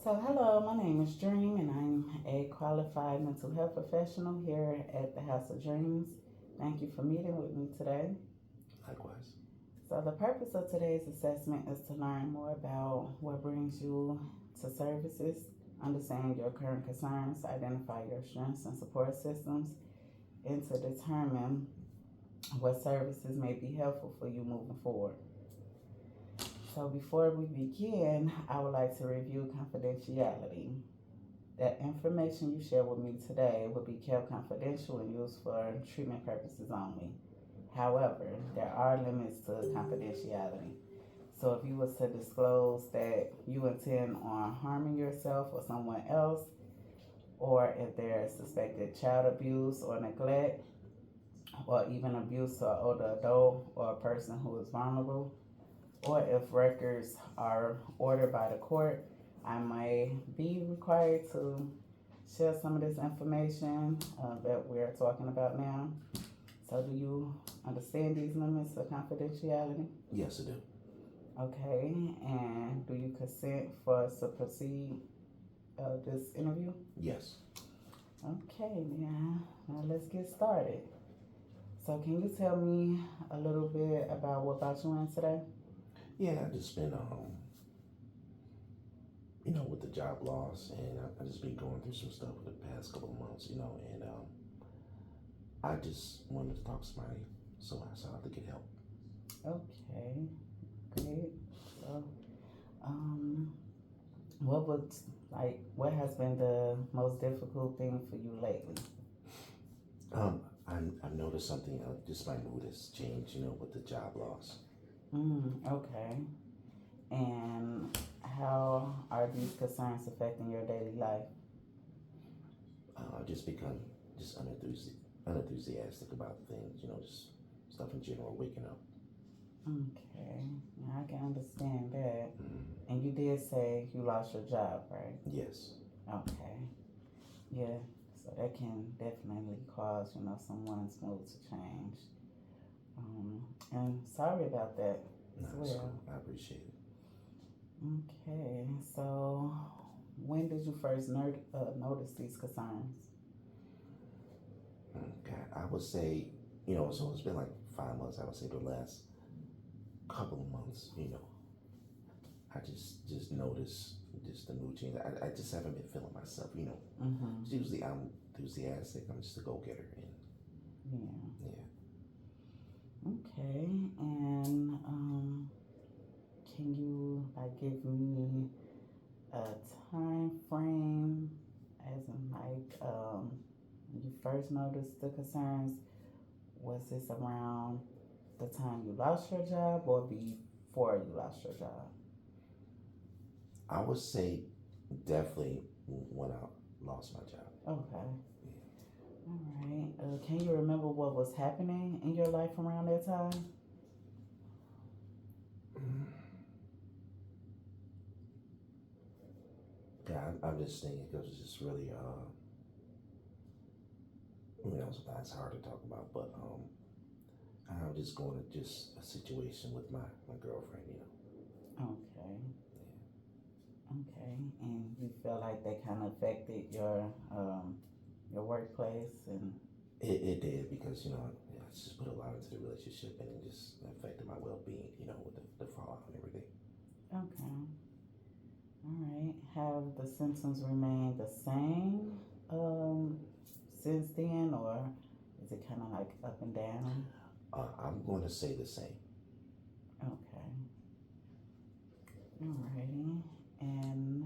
So, hello, my name is Dream, and I'm a qualified mental health professional here at the House of Dreams. Thank you for meeting with me today. Likewise. So, the purpose of today's assessment is to learn more about what brings you to services, understand your current concerns, identify your strengths and support systems, and to determine what services may be helpful for you moving forward. So, before we begin, I would like to review confidentiality. That information you share with me today will be kept confidential and used for treatment purposes only. However, there are limits to confidentiality. So if you was to disclose that you intend on harming yourself or someone else, or if there is suspected child abuse or neglect, or even abuse to an older adult or a person who is vulnerable, or if records are ordered by the court, I may be required to share some of this information that we're talking about now. So, do you understand these limits of confidentiality? Yes, I do. Okay, and do you consent for us to proceed this interview? Yes. Okay, now let's get started. So, can you tell me a little bit about what brought you in today? Yeah, I just been with the job loss, and I just been going through some stuff for the past couple of months, and I just wanted to talk to somebody, so I started to get help. Okay, great. So, um, what has been the most difficult thing for you lately? I've noticed something. Just my mood has changed, with the job loss. Okay. And how are these concerns affecting your daily life? I've just become just unenthusiastic about things, just stuff in general. Waking up. Okay, I can understand that. Mm, And you did say you lost your job, right? yes. Okay, yeah. So that can definitely cause, someone's mood to change. And sorry about that No, as it's well. cool. I appreciate it. Okay, so when did you first notice these concerns? Okay, I would say, so it's been like 5 months. I would say the last couple of months, I just noticed just the mood change. I just haven't been feeling myself, Mm-hmm. Usually I'm enthusiastic. I'm just a go getter, and Yeah. yeah. Okay, and can you give me a time frame, as in when you first noticed the concerns? Was this around the time you lost your job or before you lost your job? I would say definitely when I lost my job. Okay, all right. Can you remember what was happening in your life around that time? Mm. Yeah, I'm just thinking because it's just really, sometimes it's hard to talk about, but I'm just going to just a situation with my girlfriend. Okay, okay. And you feel like that kind of affected your workplace and It did because I just put a lot into the relationship and it just affected my well being. With the fallout and everything. okay. All right. Have the symptoms remained the same um, since then, or is it kind of like up and down? I'm going to say the same. Okay. Alrighty. And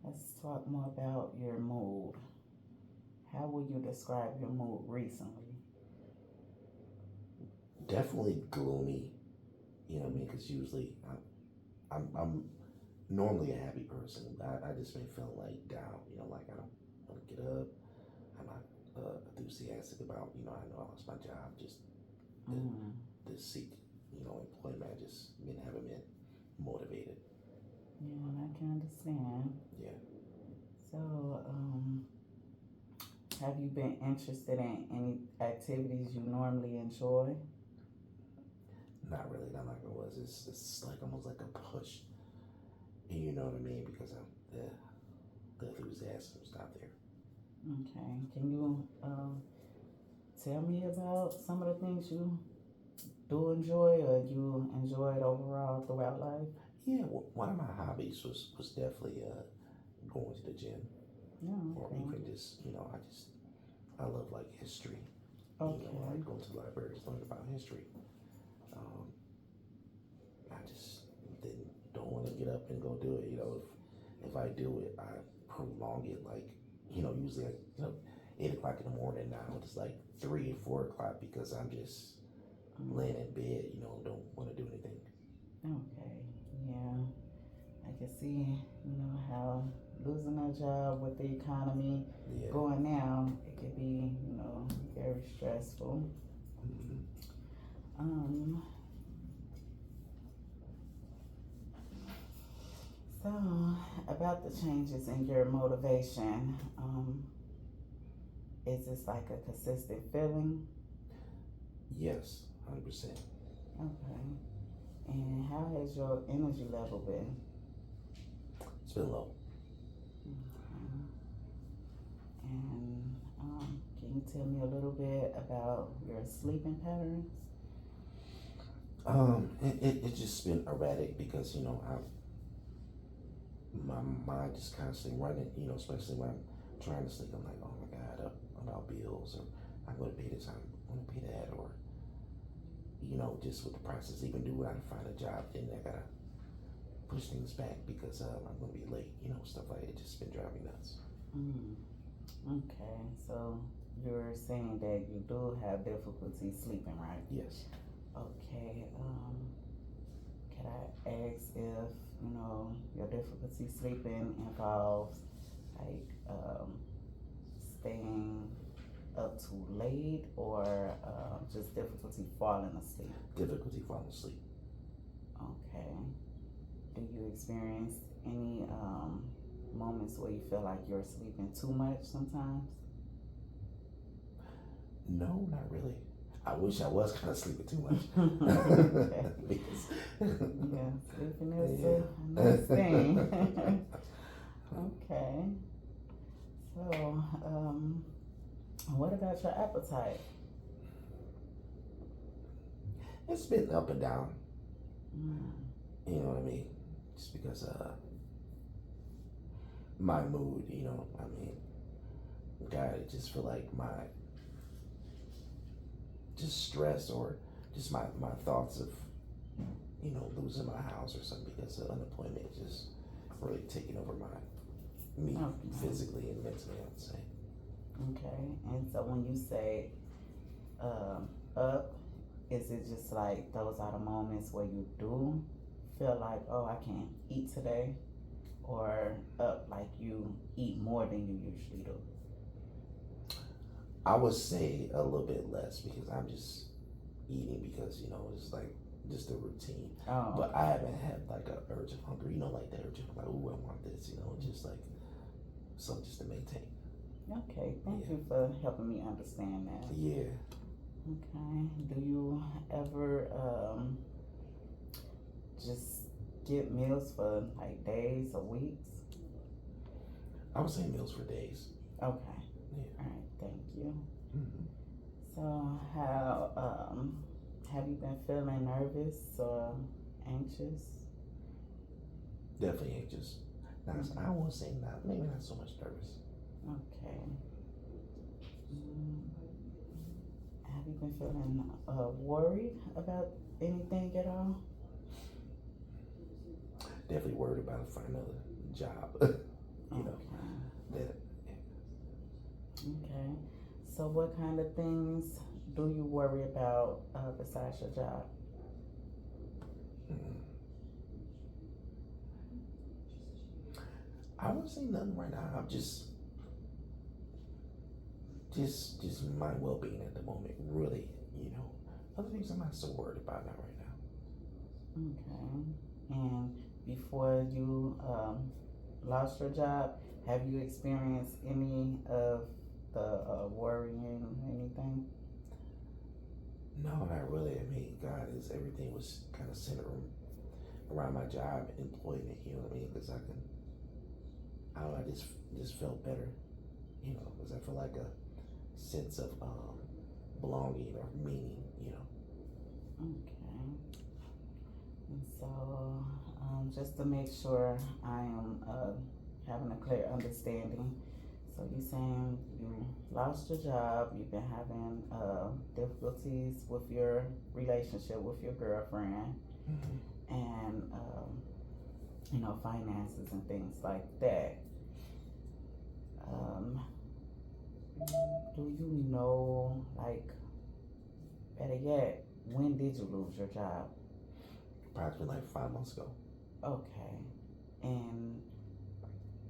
let's talk more about your mood. How would you describe your mood recently? Definitely gloomy. You know what I mean? Because usually I'm normally a happy person. I just been feeling like down. Like I don't want to get up. I'm not enthusiastic about. I know I lost my job. Just the Mm, the seek. Employment. I just haven't been motivated. yeah, I can understand. Yeah. So, have you been interested in any activities you normally enjoy? Not really. Not like it was. It's like almost like a push. You know what I mean? Because the enthusiasm's not there. Okay. Can you tell me about some of the things you do enjoy or you enjoyed overall throughout life? Yeah, one of my hobbies was definitely going to the gym, Yeah, or okay. even just I love like history. Okay. Like going to the libraries, learn about history. Um, I just don't want to get up and go do it. If I do it, I prolong it. Like usually 8 o'clock in the morning. Now it's like 3 or 4 o'clock because I'm just Mm, laying in bed. Don't want to do anything. okay. Yeah. I can see, how losing a job with the economy Yeah. going now, it could be, very stressful. Hmm. Um, so about the changes in your motivation, is this like a consistent feeling? Yes, 100%. Okay. And how has your energy level been? It's been low. Okay. And can you tell me a little bit about your sleeping patterns? It's just been erratic because my mind just constantly running. Especially when I'm trying to sleep. I'm like, oh my god, about bills, or I'm going to pay this, I'm going to pay that, or just with the process, even do I find a job, then I gotta push things back because I'm going to be late. Stuff like it just been driving me nuts. Mm, okay, so you're saying that you do have difficulty sleeping, right? Yes. Okay, can I ask if, your difficulty sleeping involves like staying up too late or just difficulty falling asleep? Difficulty falling asleep. Okay. Do you experience any moments where you feel like you're sleeping too much sometimes? No, not really. I wish I was kind of sleeping too much. Okay. Because Yeah, sleeping is yeah. a nice thing. Okay. So, what about your appetite? It's been up and down. Mm, You know what I mean? Just because my mood. I mean, God, it just feel like my just stress, or just my thoughts of losing my house or something, because of unemployment just really taking over me okay. physically and mentally, I would say. Okay. And so when you say up, is it just like those are the moments where you do feel like, oh, I can't eat today? Or up like you eat more than you usually do? I would say a little bit less because I'm just eating because it's like just a routine. Oh, But I haven't had like a urge of hunger, like that urge of like, ooh, I want this, just like something just to maintain. okay. Thank Yeah. you for helping me understand that. Yeah. Okay. Do you ever just get meals for like days or weeks? I would say meals for days. Okay. Yeah. All right. Thank you. Hmm. So, how have you been feeling nervous or anxious? Definitely anxious. Now, I won't say not, maybe not so much nervous. Okay. Mm, have you been feeling worried about anything at all? Definitely worried about finding another job. you know, Okay. that Okay. So, what kind of things do you worry about besides your job? mm, I won't say nothing right now. I'm just my well being at the moment. Really, other things I'm not so worried about now right now. Okay. And before you lost your job, have you experienced any of the worrying, anything? No, not really. I mean, God is everything was kind of centered around my job employment. You know what I mean? Because I don't know, I just felt better. You know, because I feel like a sense of belonging or meaning. You know. Okay. And so, just to make sure I am having a clear understanding, so you're saying you lost your job, you've been having difficulties with your relationship with your girlfriend, and finances and things like that. Do you know, like, better yet, when did you lose your job? Approximately like 5 months ago. Okay. And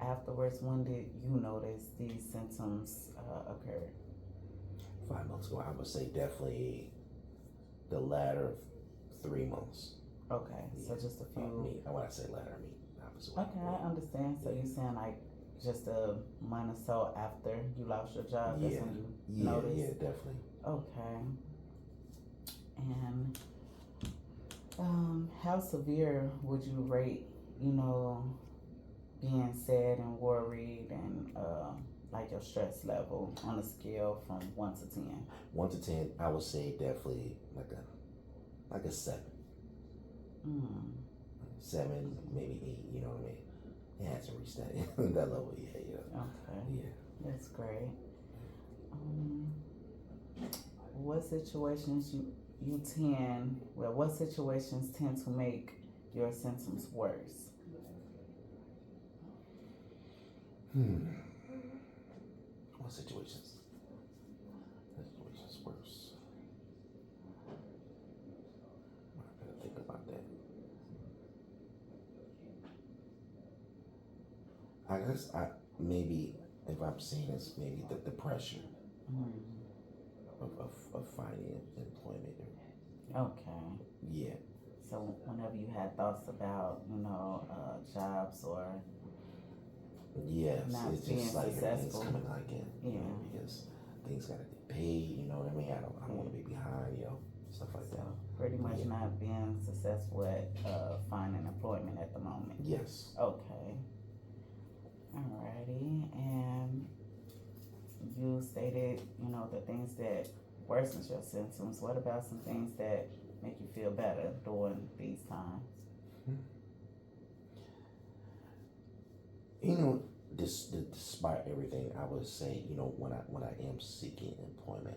afterwards, when did you notice these symptoms occur? 5 months ago, I would say definitely the latter 3 months. Okay, so just a few. When I say latter, I mean opposite. Okay, I understand. So you're saying like just a month or so after you lost your job, that's when you noticed? Yeah, definitely. Okay. And how severe would you rate, being sad and worried and like your stress level on a scale from 1 to 10? 1 to 10, I would say definitely like a 7. 7, maybe 8. You know what I mean? It hasn't reached that level yet. Okay. Yeah. That's great. What situations what situations tend to make your symptoms worse? What situations? Situations worse. I gotta think about that. I guess maybe if I'm seeing this, maybe the pressure of finding employment. Okay. Yeah. So whenever you had thoughts about, jobs or yes, not it's being just like everything's successful. coming like in, because things gotta get paid. You know what I mean? I don't want to be behind. Stuff like that. Pretty much not being successful at finding employment at the moment. Yes. Okay. Alrighty. And you stated, the things that worsens your symptoms. What about some things that make you feel better during these times? Despite everything, I would say, when I am seeking employment,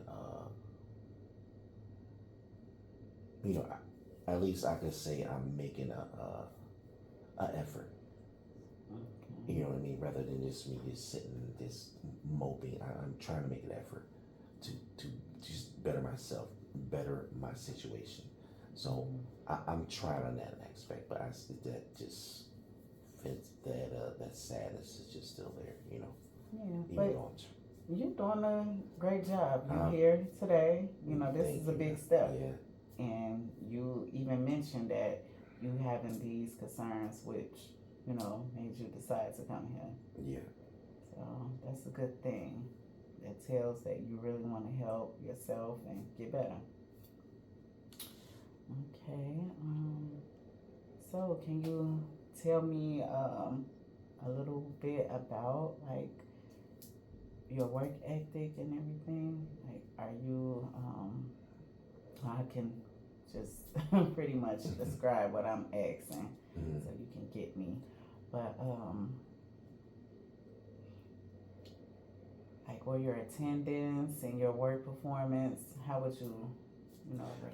at least I could say I'm making a effort. Okay. You know what I mean? Rather than just me just sitting, just moping, I'm trying to make an effort to just better myself, better my situation. So I'm trying on that aspect, but that just fits that sadness is just still there. Yeah, but you're doing a great job. You're here today. This is a big step. Yeah. And you even mentioned that you having these concerns, which made you decide to come here. Yeah. So that's a good thing. That tells that you really want to help yourself and get better. Okay. So can you tell me a little bit about like your work ethic and everything? Like, are you? I can just pretty much describe what I'm asking, so you can get me. But like, were your attendance and your work performance? How would you,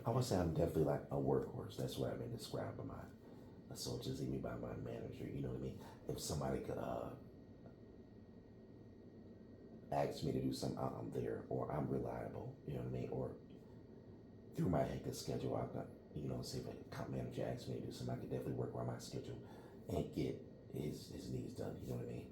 I would say I'm definitely like a workhorse. That's what I've been described by my associates, even by my manager. You know what I mean? If somebody could ask me to do something, I'm there, or I'm reliable. You know what I mean? Or through my hectic schedule, I've got, say if an account manager asks me to do something, I could definitely work around my schedule and get his needs done. You know what I mean?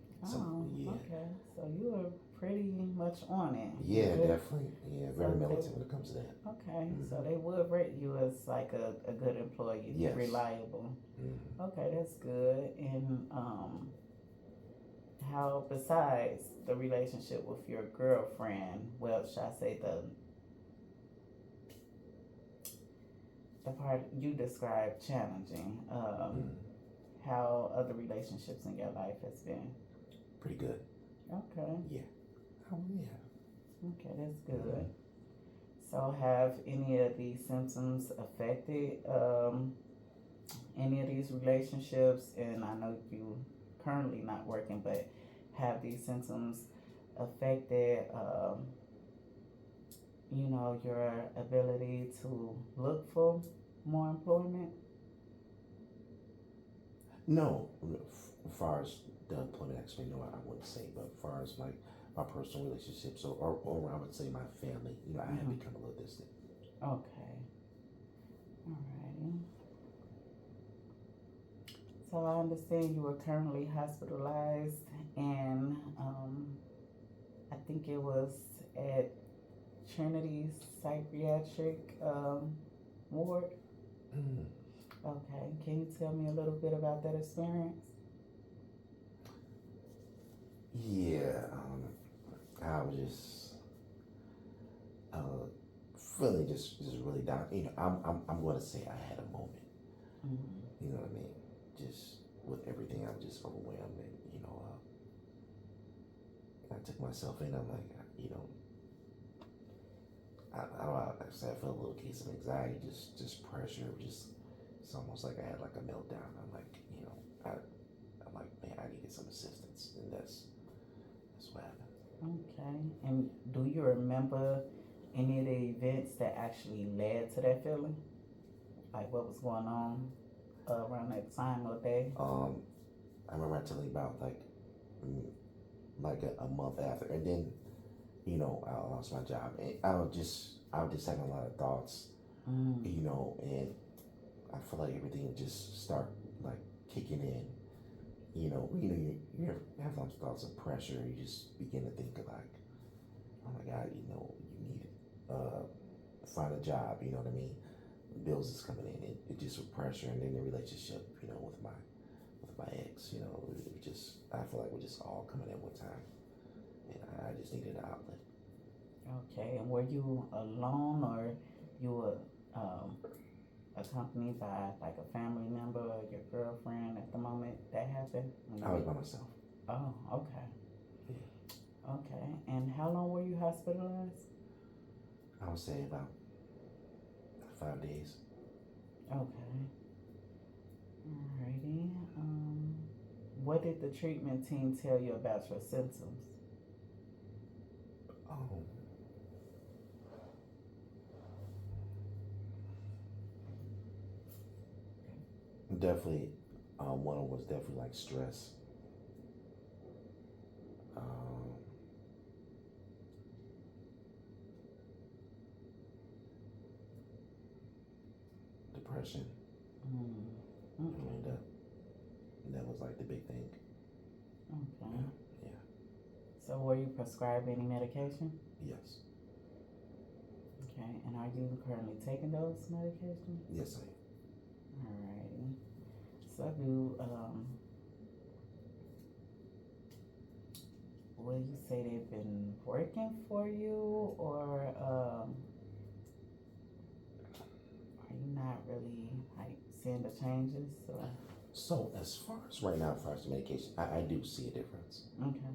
Okay. So you were pretty much on it. Yeah, definitely. Yeah, very militant when it comes to that. Okay, so they would rate you as like a good employee, yes. Reliable. Okay, that's good. And how, besides the relationship with your girlfriend, well, should I say the the part you described challenging. Mm, How other relationships in your life has been. pretty good. Okay. Yeah. Oh yeah. Okay, that's Mm. good. So, have any of these symptoms affected any of these relationships? And I know you currently not working, but have these symptoms affected, your ability to look for more employment? No, as far as the employment actually, no, I wouldn't say. But as far as like my personal relationships, or I would say my family, I have Mm-hmm. become a little distant. Okay. Alrighty. So I understand you were currently hospitalized, and I think it was at Trinity Psychiatric Ward. Mm. Okay, can you tell me a little bit about that experience? Yeah, I was just uh, feeling just really down. I'm going to say I had a moment. Mm-hmm. You know what I mean? Just with everything, I'm just overwhelmed, and I took myself in. I'm like, I don't know. Like I said, I felt a little case of anxiety, just pressure, just it's almost like I had like a meltdown. I'm like, I'm like, man, I need to get some assistance, and that's what happened. Okay, and do you remember any of the events that actually led to that feeling? Like what was going on around that time or day? Um, I remember I telling you about mm, like a month after, and then I lost my job, and I was just having a lot of thoughts, Mm. and I feel like everything would just start like kicking in. You have those thoughts of pressure. You just begin to think of like, oh my God, you need to find a job. You know what I mean? Bills is coming in. It just with pressure, and then the relationship, with my ex. It just I feel like we're just all coming at one time, and I just needed an outlet. Okay, and were you alone or you were um, accompanied by like a family member or your girlfriend at the moment that happened? When I you was by myself. Oh, okay. Yeah. Okay. And how long were you hospitalized? I would say about 5 days. Okay. Alrighty. What did the treatment team tell you about your symptoms? Oh, definitely. One was definitely like stress, um, depression. Mm, I mean, okay. that was like the big thing. Okay. Yeah, yeah, So were you prescribed any medication? yes, Okay. And are you currently taking those medications? yes, I Alrighty. So do will you say they've been working for you, or are you not really like seeing the changes? Or So as far as right now, as far as the medication, I do see a difference. okay,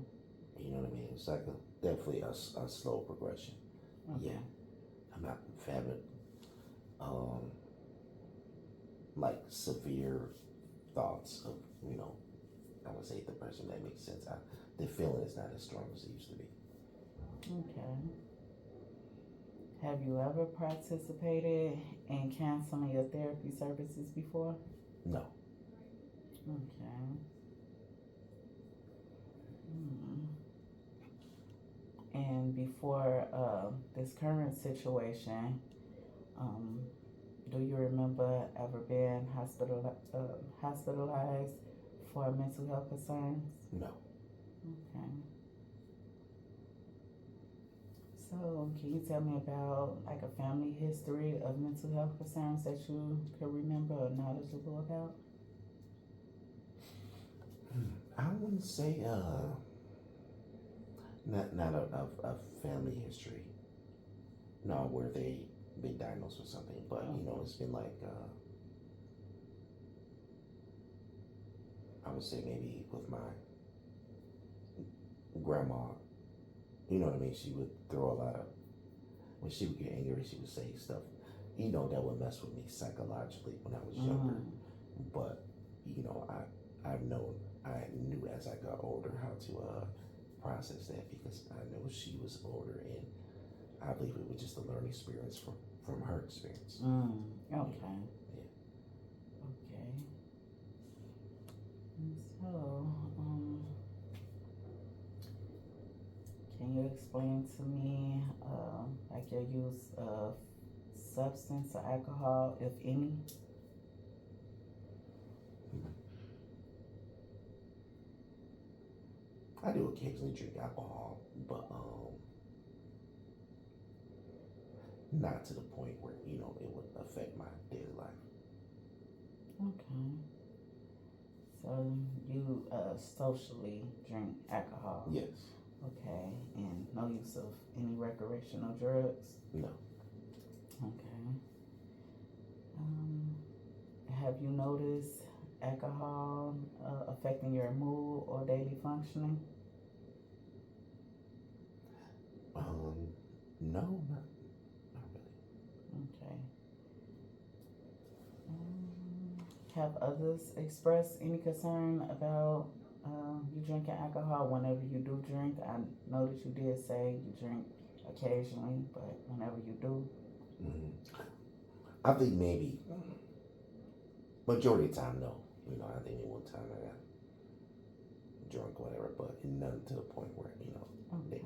You know what I mean? It's like definitely a slow progression. Yeah, okay, I'm not having um, like severe thoughts of I would say depression. That makes sense. The feeling is not as strong as it used to be. okay. Have you ever participated in counseling or therapy services before? No. Okay. Hmm. And before this current situation, um, do you remember ever being hospitalized for mental health concerns? No. Okay. So, can you tell me about like a family history of mental health concerns that you can remember or knowledgeable about? I wouldn't say not a family history. No, where they been diagnosed with something, but you know, it's been like I would say maybe with my grandma, you know what I mean. She would throw a lot of when she would get angry, she would say stuff, you know, that would mess with me psychologically when I was younger. But you know, I knew as I got older how to process that because I know she was older, and I believe it was just a learning experience from her experience. Okay. Yeah. Okay. And so, can you explain to me, like your use of substance or alcohol, if any? I do occasionally drink alcohol, but not to the point where you know it would affect my daily life. Okay. So you socially drink alcohol? Yes. Okay. And no use of any recreational drugs? No. Okay. Have you noticed alcohol affecting your mood or daily functioning? No, not really. Okay. Have others expressed any concern about you drinking alcohol whenever you do drink? I know that you did say you drink occasionally, but whenever you do. I think maybe majority of the time, no. You know, I think maybe one time I got drunk, whatever, but none to the point where you know. Okay.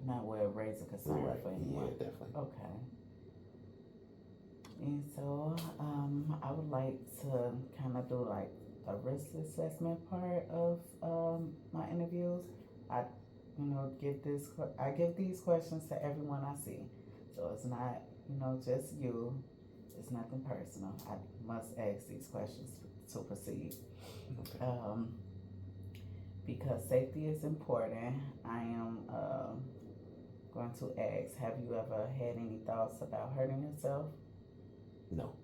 Not where it raises a concern for anyone. Yeah, definitely. Okay. And so I would like to kind of do like a risk assessment part of my interviews. I, I give these questions to everyone I see. So it's not, just you. It's nothing personal. I must ask these questions to proceed. Okay. Because safety is important, I am going to ask, have you ever had any thoughts about hurting yourself? No.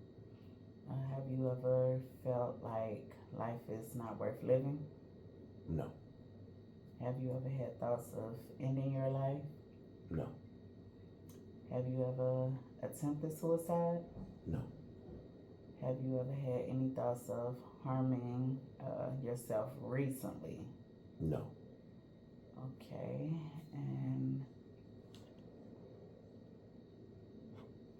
Have you ever felt like life is not worth living? No. Have you ever had thoughts of ending your life? No. Have you ever attempted suicide? No. Have you ever had any thoughts of harming yourself recently? No. Okay, and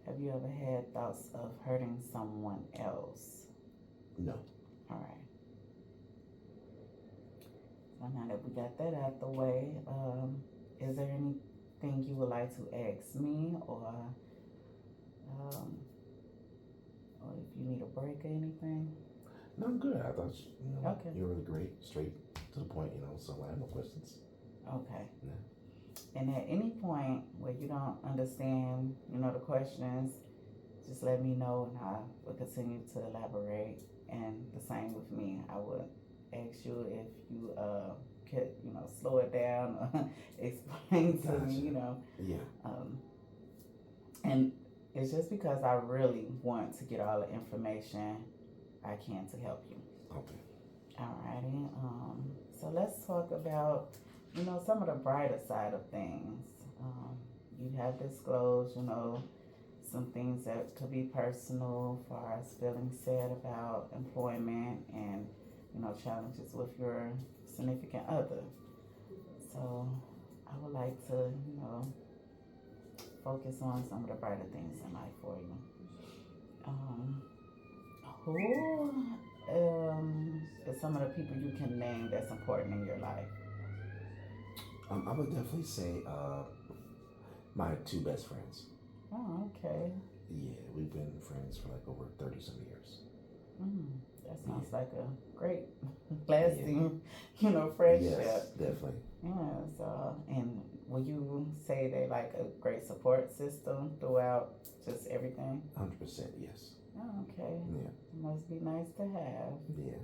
have you ever had thoughts of hurting someone else? No. All right. So now that we got that out the way, is there anything you would like to ask me, or if you need a break or anything? No, I'm good. I thought Okay. you were really great, straight to the point. So I have no questions. Okay. Yeah. And at any point where you don't understand, the questions, just let me know and I will continue to elaborate. And the same with me. I would ask you if you could, slow it down or explain to me, Yeah. And it's just because I really want to get all the information I can to help you. Okay. Alrighty. So let's talk about, some of the brighter side of things. You have disclosed, some things that could be personal, as far as feeling sad about employment and, challenges with your significant other. So I would like to, focus on some of the brighter things in life for you. Who is some of the people you can name that's important in your life? I would definitely say my two best friends. Oh, okay. Yeah, we've been friends for like over 30 some years. That sounds like a great lasting, friendship. Yes, definitely. Yeah. So, and will you say they like a great support system throughout just everything? 100%, yes. Oh, okay. Yeah. It must be nice to have. Yeah.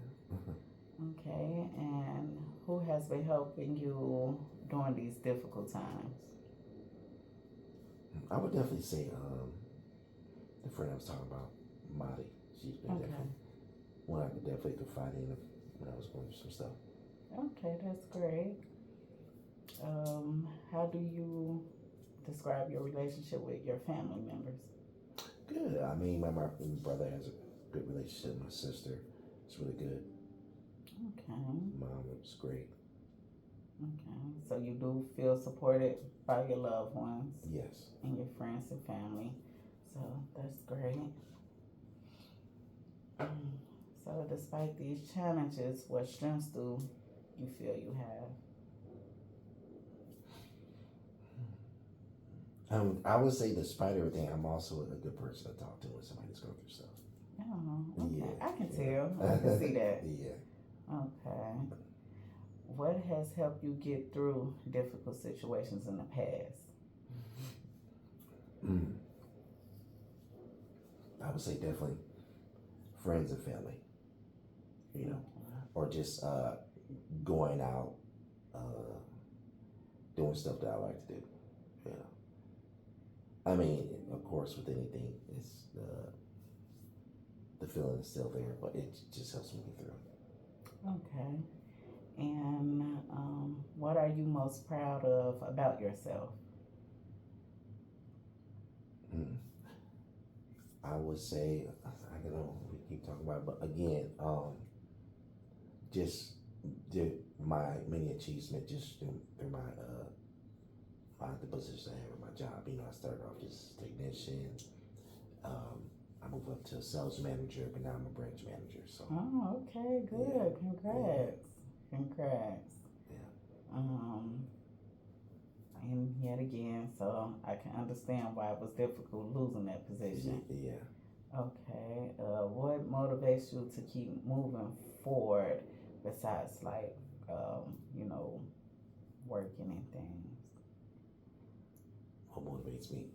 Okay. And who has been helping you during these difficult times? I would definitely say the friend I was talking about, Madi. She's been Okay. definitely one I could definitely confide in when I was going through some stuff. Okay, that's great. How do you describe your relationship with your family members? Good. I mean, my brother has a good relationship. My sister is really good. Okay. Mom was great. Okay. So you do feel supported by your loved ones Yes. and your friends and family. So that's great. So despite these challenges, what strengths do you feel you have? I would say, despite everything, I'm also a good person to talk to when somebody's going through stuff. Oh, okay. Yeah. I can tell. I can see that. Yeah. Okay. What has helped you get through difficult situations in the past? I would say definitely friends and family, you know, or just going out, doing stuff that I like to do, you know. I mean, of course, with anything, it's the feeling is still there, but it just helps me get through it. Okay. And what are you most proud of about yourself? Mm. I would say, I don't know, we keep talking about it, but again, just my many achievements just through the position I have in my job. You know, I started off just technician. I moved up to sales manager, but now I'm a branch manager. So. Oh, okay, good. Yeah. Congrats. Congrats. Yeah. And yet again, so I can understand why it was difficult losing that position. Yeah. Okay. What motivates you to keep moving forward besides like, you know, working and things? What motivates me?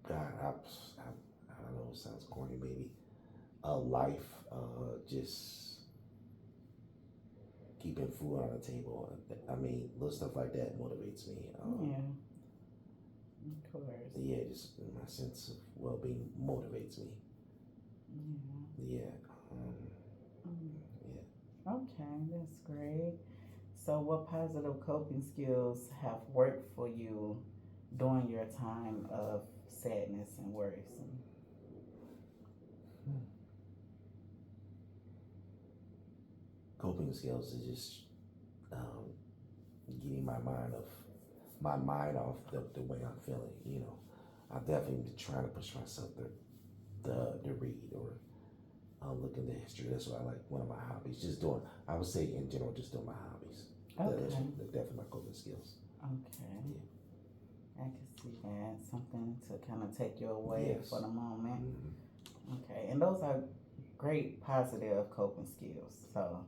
God, I don't know. It sounds corny, maybe. Life, just keeping food on the table. I mean, little stuff like that motivates me. Yeah, of course. Yeah, just my sense of well-being motivates me. Yeah. Yeah. Yeah. Okay, that's great. So, what positive coping skills have worked for you during your time of sadness and worrisome? Coping skills is just um, getting my mind off the way I'm feeling. You know, I'm definitely trying to push myself to read or look into history. That's what I like. One of my hobbies, just doing. I would say in general, just doing my hobbies. Okay. That's definitely my coping skills. Okay. Yeah. I can see that. Something to kind of take you away Yes. for the moment. Mm-hmm. Okay. And those are great positive coping skills. So,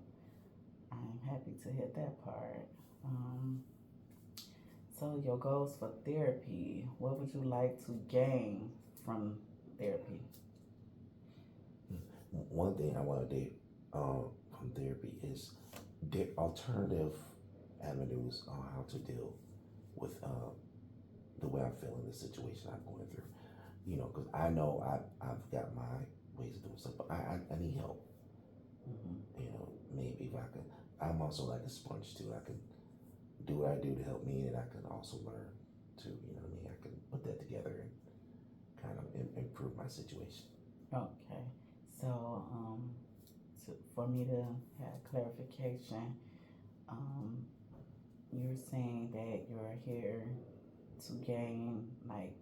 I'm happy to hit that part. So, your goals for therapy, what would you like to gain from therapy? One thing I want to do from therapy is the alternative avenues on how to deal with the way I'm feeling, the situation I'm going through. You know, because I know I've got my ways of doing stuff, but I need help. Mm-hmm. You know, maybe if I can, I'm also like a sponge too. I can do what I do to help me, and I can also learn too. You know what I mean? I can put that together and kind of improve my situation. Okay. So, for me to have clarification, um, you're saying that you're here to gain like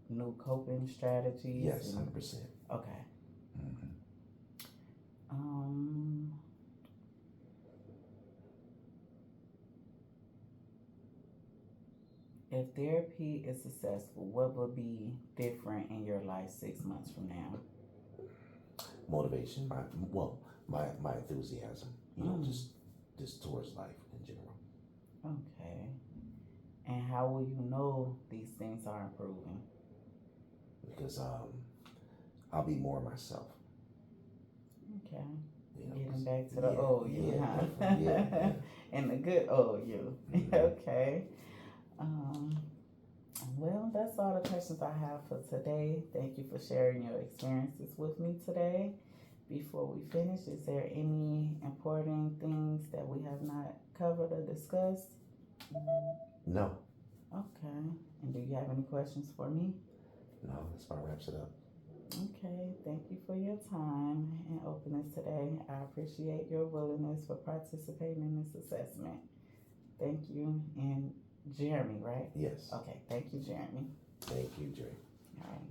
new coping strategies? Yes, 100%. Okay. Mm-hmm. Um, if therapy is successful, what will be different in your life 6 months from now? Motivation, my enthusiasm. You know, just towards life in general. Okay. And how will you know these things are improving? Because I'll be more myself. Okay. You know, Getting back to the old you, huh? yeah. And the good old you. Mm-hmm. Okay. Um, well, that's all the questions I have for today. Thank you for sharing your experiences with me today. Before we finish, is there any important things that we have not covered or discussed? No, Okay. And do you have any questions for me? no, that's about wraps it up. Okay. Thank you for your time and openness today. I appreciate your willingness for participating in this assessment. Thank you. And Jeremy, right? Yes. Okay. Thank you, Jeremy. Thank you, Jerry. All right.